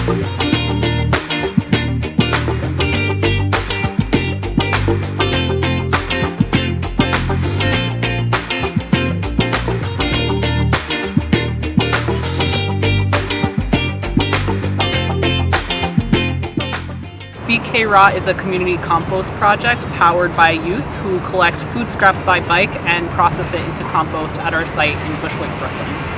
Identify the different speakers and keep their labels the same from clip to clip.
Speaker 1: BK Raw is a community compost project powered by youth who collect food scraps by bike and process it into compost at our site in Bushwick, Brooklyn.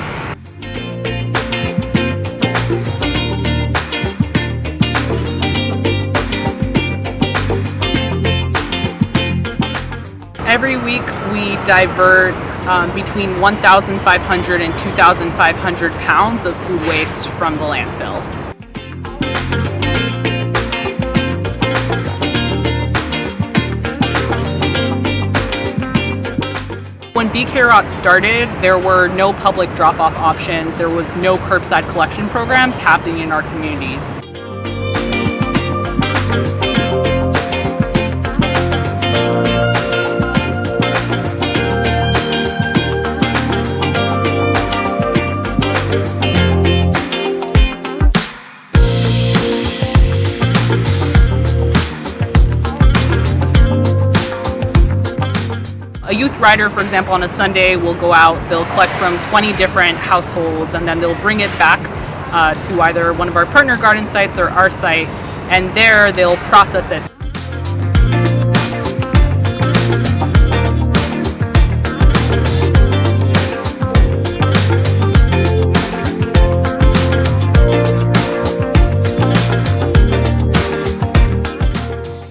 Speaker 1: Every week we divert between 1,500 and 2,500 pounds of food waste from the landfill. When BK Rot started, there were no public drop-off options. There was no curbside collection programs happening in our communities. A youth rider, for example, on a Sunday will go out, they'll collect from 20 different households, and then they'll bring it back to either one of our partner garden sites or our site, and there they'll process it.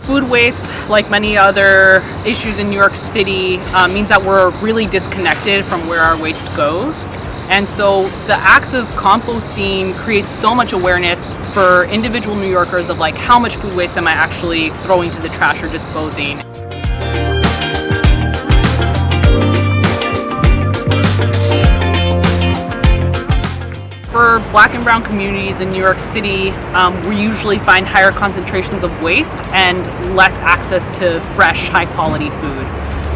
Speaker 1: Food waste, like many other issues in New York City, means that we're really disconnected from where our waste goes. And so the act of composting creates so much awareness for individual New Yorkers of like, how much food waste am I actually throwing to the trash or disposing? For Black and brown communities in New York City, we usually find higher concentrations of waste and less access to fresh, high-quality food.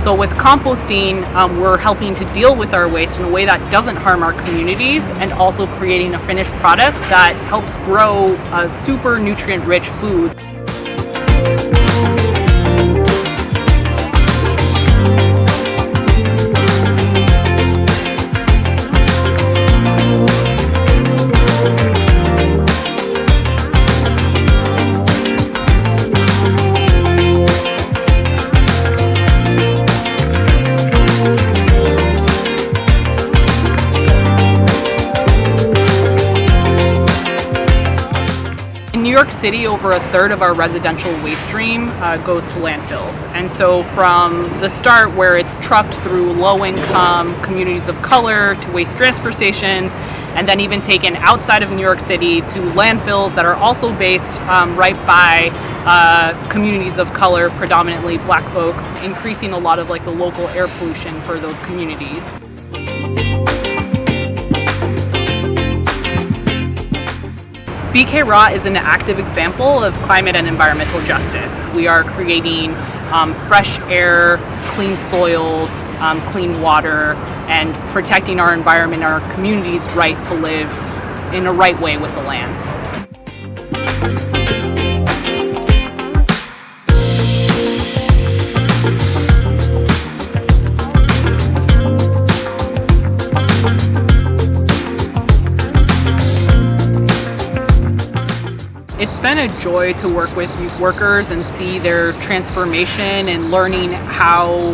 Speaker 1: So with composting, we're helping to deal with our waste in a way that doesn't harm our communities and also creating a finished product that helps grow a super nutrient-rich food. In New York City, over a third of our residential waste stream goes to landfills. And so from the start where it's trucked through low-income communities of color to waste transfer stations, and then even taken outside of New York City to landfills that are also based right by communities of color, predominantly Black folks, increasing a lot of like the local air pollution for those communities. BK Raw is an active example of climate and environmental justice. We are creating fresh air, clean soils, clean water, and protecting our environment and our community's right to live in a right way with the land. It's been a joy to work with youth workers and see their transformation and learning how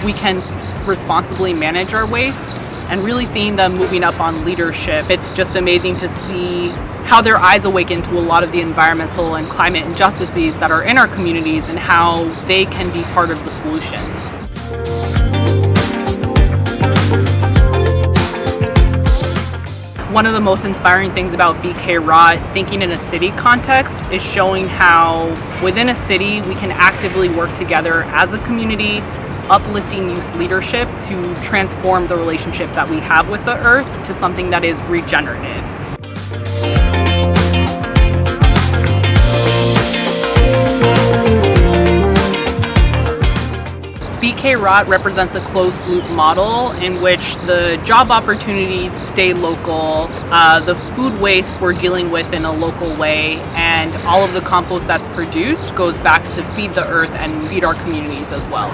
Speaker 1: we can responsibly manage our waste and really seeing them moving up on leadership. It's just amazing to see how their eyes awaken to a lot of the environmental and climate injustices that are in our communities and how they can be part of the solution. One of the most inspiring things about BK Raw, thinking in a city context, is showing how within a city we can actively work together as a community, uplifting youth leadership to transform the relationship that we have with the earth to something that is regenerative. BK Rot represents a closed loop model in which the job opportunities stay local, the food waste we're dealing with in a local way, and all of the compost that's produced goes back to feed the earth and feed our communities as well.